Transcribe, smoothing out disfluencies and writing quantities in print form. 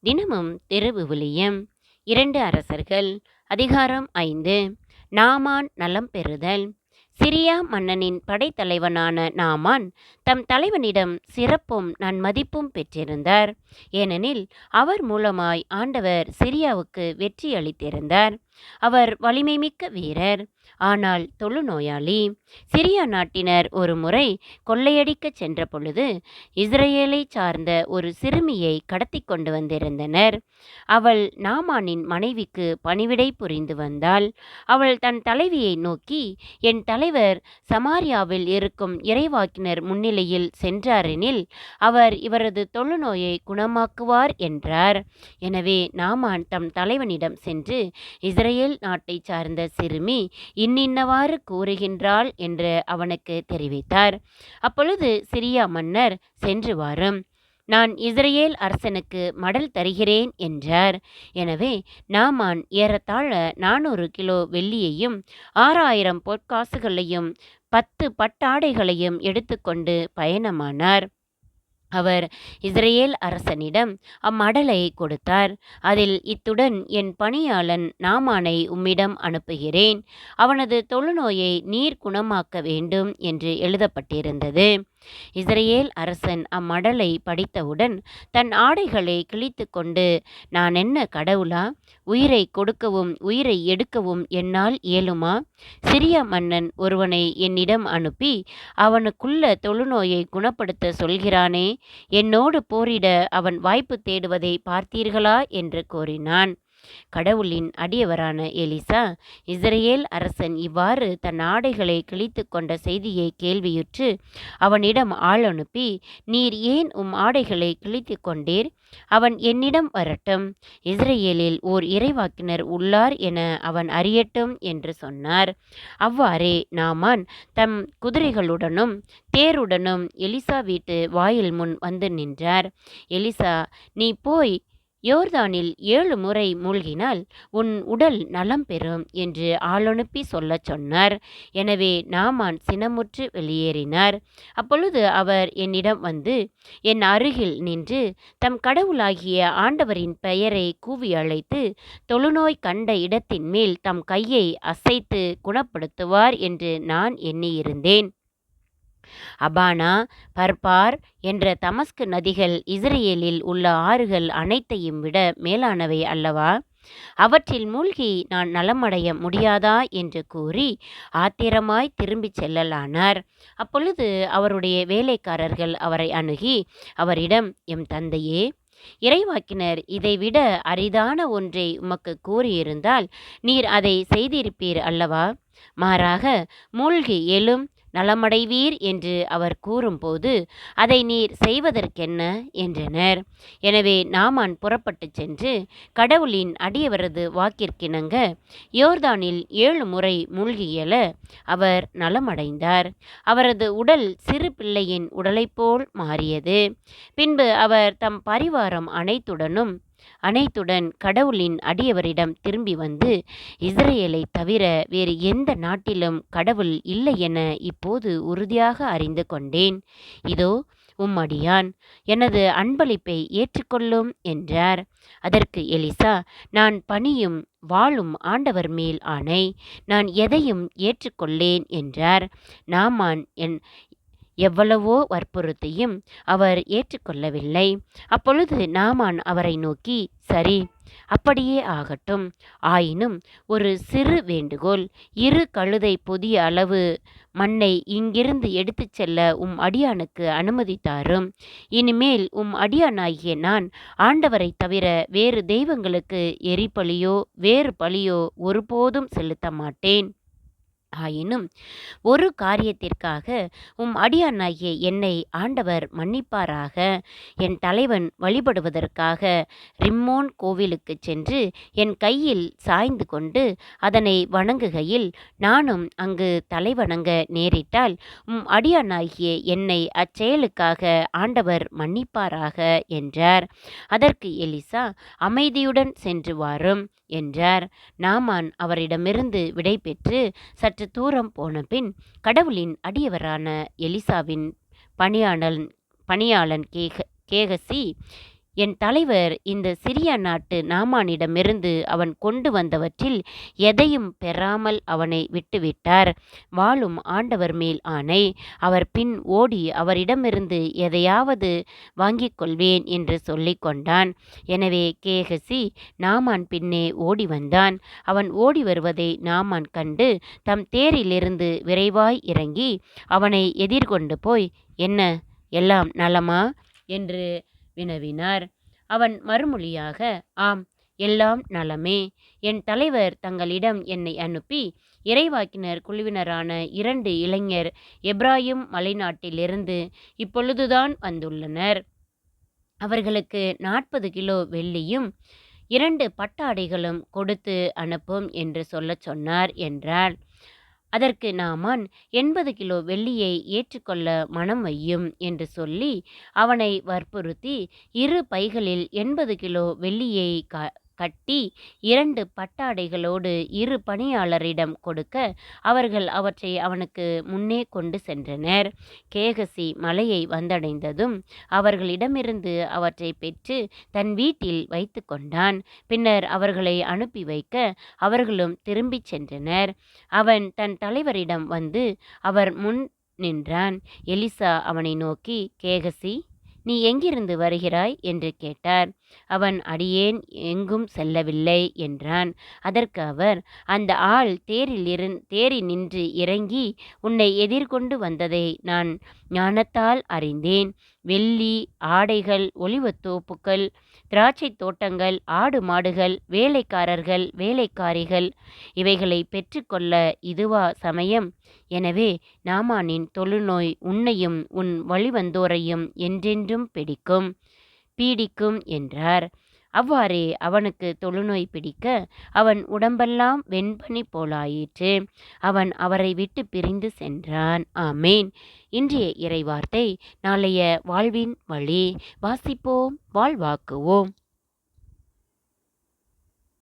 தினமும் திருவிவிலியம் 2 அரசர்கள் அதிகாரம் 5. நாமான் நலம் பெறுதல். சிரியா மன்னனின் படைத்தலைவனான நாமான் தம் தலைவனிடம் சிறப்பும் நன்மதிப்பும் பெற்றிருந்தார். ஏனெனில் அவர் மூலமாய் ஆண்டவர் சிரியாவுக்கு வெற்றி அளித்திருந்தார். அவர் வலிமைமிக்க வீரர், ஆனால் தொழுநோயாளி. சிரியா நாட்டினர் ஒரு முறை கொள்ளையடிக்கச் சென்ற பொழுது இஸ்ரேலை சார்ந்த ஒரு சிறுமியை கடத்தி கொண்டு வந்திருந்தனர். அவள் நாமானின் மனைவிக்கு பணிவிடை புரிந்து வந்தாள். அவள் தன் தலைவியை நோக்கி, என் தலைவர் சமாரியாவில் இருக்கும் இறைவாக்கினர் முன்னிலையில் சென்றாரெனில் அவர் இவரது தொழுநோயை குணமாக்குவார் என்றார். எனவே நாமான் தம் தலைவனிடம் சென்று, இஸ்ரேல் நாட்டை சார்ந்த சிறுமி இன்னின்னவாறு கூறுகின்றாள் என்று அவனுக்கு தெரிவித்தார். அப்பொழுது சிரியா மன்னர், சென்று வாரும், நான் இஸ்ரேல் அரசனுக்கு மடல் தருகிறேன் என்றார். எனவே நாமான் ஏறத்தாழ 400 கிலோ வெள்ளியையும் 6000 பொற்காசுகளையும் 10 பட்டாடைகளையும் எடுத்துக்கொண்டு பயணமானார். அவர் இஸ்ரேல் அரசனிடம் அம்மடலை கொடுத்தார். அதில், இத்துடன் என் பணியாளன் நாமானை உம்மிடம் அனுப்புகிறேன். அவனது தொழுநோயை நீர் குணமாக்க வேண்டும் என்று எழுதப்பட்டிருந்தது. இஸ்ரேல் அரசன் அம்மடலை படித்தவுடன் தன் ஆடைகளை கிழித்து கொண்டு, நான் என்ன கடவுளா? உயிரை கொடுக்கவும் உயிரை எடுக்கவும் என்னால் இயலுமா? சிரியா மன்னன் ஒருவனை என்னிடம் அனுப்பி அவனுக்குள்ள தொழுநோயை குணப்படுத்த சொல்கிறானே, என்னோடு போரிட அவன் வாய்ப்பு தேடுவதை பார்த்தீர்களா என்று கோரினான். கடவுளின் அடியவரான எலிசா, இஸ்ரேல் அரசன் இவ்வாறு தன் ஆடைகளை கிழித்து கொண்ட செய்தியை கேள்வியுற்று அவனிடம் ஆள் அனுப்பி, நீர் ஏன் ஆடைகளை கிழித்து கொண்டீர்? அவன் என்னிடம் வரட்டும். இஸ்ரேலில் ஓர் இறைவாக்கினர் உள்ளார் என அவன் அறியட்டும் என்று சொன்னார். அவ்வாறே நாமான் தம் குதிரைகளுடனும் தேருடனும் எலிசா வீட்டு வாயில் முன் வந்து நின்றார். எலிசா, நீ போய் யோர்தானில் 7 முறை மூழ்கினால் உன் உடல் நலம் பெறும் என்று ஆளனுப்பி சொல்லச் சொன்னார். எனவே நாமான் சினமுற்று வெளியேறினார். அப்பொழுது அவர் என்னிடம் வந்து என் அருகில் நின்று தம் கடவுளாகிய ஆண்டவரின் பெயரை கூவி அழைத்து தொழுநோய் கண்ட இடத்தின் மேல் தம் கையை அசைத்து குணப்படுத்துவார் என்று நான் எண்ணியிருந்தேன். அபானா, பர்பார் என்ற தமஸ்கு நதிகள் இஸ்ரேலில் உள்ள ஆறுகள் அனைத்தையும் விட மேலானவை அல்லவா? அவற்றில் மூழ்கி நான் நலமடைய முடியாதா என்று கூறி ஆத்திரமாய் திரும்பிச் செல்லலானார். அப்பொழுது அவருடைய வேலைக்காரர்கள் அவரை அணுகி அவரிடம், எம் தந்தையே, இறைவாக்கினர் இதைவிட அரிதான ஒன்றை உமக்கு கூறியிருந்தால் நீர் அதை செய்திருப்பீர் அல்லவா? மாறாக, மூழ்கி எழும், நலமடைவீர் என்று அவர் கூறும்போது அதை நீர் செய்வதற்கென்ன என்றனர். எனவே நாமான் புறப்பட்டு சென்று கடவுளின் அடியவரது வாக்கிற்கிணங்க யோர்தானில் 7 முறை மூழ்கி எழ அவர் நலமடைந்தார். அவரது உடல் சிறு பிள்ளையின் உடலைப்போல் மாறியது. பின்பு அவர் தம் பரிவாரம் அனைத்துடன் கடவுளின் அடியவரிடம் திரும்பி வந்து, இஸ்ரேலை தவிர வேறு எந்த நாட்டிலும் கடவுள் இல்லை என இப்போது உறுதியாக அறிந்து கொண்டேன். இதோ உம்மடியான், எனது அன்பளிப்பை ஏற்றுக்கொள்ளும் என்றார். அதற்கு எலிசா, நான் பணியும் வாழும் ஆண்டவர் மேல் ஆணை, நான் எதையும் ஏற்றுக்கொள்ளேன் என்றார். நாமான் எவ்வளவோ வற்புறுத்தியும் அவர் ஏற்றுக்கொள்ளவில்லை. அப்பொழுது நாமான் அவரை நோக்கி, சரி, அப்படியே ஆகட்டும். ஆயினும் ஒரு சிறு வேண்டுகோள், 2 கழுதை பொதிய அளவு மண்ணை இங்கிருந்து எடுத்துச் செல்ல அடியானுக்கு அனுமதி தாரும். இனிமேல் அடியானாகிய நான் ஆண்டவரை தவிர வேறு தெய்வங்களுக்கு எரிபலியோ வேறு பலியோ ஒருபோதும் செலுத்த மாட்டேன். ஆயினும் ஒரு காரியத்திற்காக அடியானாகிய என்னை ஆண்டவர் மன்னிப்பாராக. என் தலைவன் வழிபடுவதற்காக ரிம்மோன் கோவிலுக்கு சென்று என் கையில் சாய்ந்து கொண்டு அதனை வணங்குகையில் நானும் அங்கு தலைவணங்க நேரிட்டால் அடியானாகிய என்னை அச்செயலுக்காக ஆண்டவர் மன்னிப்பாராக என்றார். அதற்கு எலிசா, அமைதியுடன் சென்று வாரும் என்றார். நாமான் அவரிடமிருந்து விடை பெற்று சற்று தூரம் போன பின் கடவுளின் அடியவரான எலிசாவின் பணியாளன் கேகசி, என் தலைவர் இந்த சிரியா நாட்டு நாமானிடமிருந்து அவன் கொண்டு வந்தவற்றில் எதையும் பெறாமல் அவனை விட்டுவிட்டார். வாழும் ஆண்டவர் மேல் ஆணை, அவர் பின் ஓடி அவரிடமிருந்து எதையாவது வாங்கிக் கொள்வேன் என்று சொல்லிக் கொண்டான். எனவே கேகசி நாமான் பின்னே ஓடி வந்தான். அவன் ஓடி வருவதை நாமான் கண்டு தம் தேரிலிருந்து விரைவாய் இறங்கி அவனை எதிர்கொண்டு போய், என்ன, எல்லாம் நலமா என்று வினவினார். அவன் மறுமொழியாக, ஆம், எல்லாம் நலமே. என் தலைவர் தங்களிடம் என்னை அனுப்பி இறைவாக்கினர் குழுவினரான 2 இளைஞர் எப்ராயிம் மலைநாட்டிலிருந்து இப்பொழுதுதான் வந்துள்ளனர். அவர்களுக்கு 40 கிலோ வெள்ளியும் 2 பட்டாடைகளும் கொடுத்து அனுப்பும் என்று சொல்லச் சொன்னார் என்றார். அதற்கு நாமான், 80 கிலோ வெள்ளியை ஏற்றுக்கொள்ள மனம் வையும் என்று சொல்லி அவனை வற்புறுத்தி 2 பைகளில் 80 கிலோ வெள்ளியை கட்டி 2 பட்டாடைகளோடு 2 பணியாளரிடம் கொடுக்க அவர்கள் அவற்றை அவனுக்கு முன்னே கொண்டு சென்றனர். கேகசி மலையை வந்தடைந்ததும் அவர்களிடமிருந்து அவற்றை பெற்று தன் வீட்டில் வைத்து கொண்டான். பின்னர் அவர்களை அனுப்பி வைக்க அவர்களும் திரும்பிச் சென்றனர். அவன் தன் தலைவரிடம் வந்து அவர் முன் நின்றான். எலிசா அவனை நோக்கி, கேகசி, நீ எங்கிருந்து வருகிறாய் என்று கேட்டார். அவன், அடியேன் எங்கும் செல்லவில்லை என்றான். அதற்கு அவர், அந்த ஆள் தேரினின்று இறங்கி உன்னை எதிர்கொண்டு வந்ததை நான் ஞானத்தால் அறிந்தேன். வெள்ளி, ஆடைகள், ஒலிவத்தோப்புகள், திராட்சை தோட்டங்கள், ஆடு மாடுகள், வேலைக்காரர்கள், வேலைக்காரிகள் இவைகளை பெற்றுக்கொள்ள இதுவா சமயம்? எனவே நாமானின் தொழுநோய் உன்னையும் உன் வழிவந்தோரையும் என்றென்றும் பீடிக்கும் என்றார். அவ்வாறே அவனுக்கு தொழுநோய் பிடிக்க அவன் உடம்பெல்லாம் வெண்பனி போலாயிற்று. அவன் அவரை விட்டு பிரிந்து சென்றான். ஆமேன். இன்றைய இறைவார்த்தை. நாளைய வாழ்வின் வழி. வாசிப்போம், வாழ்வாக்குவோம்.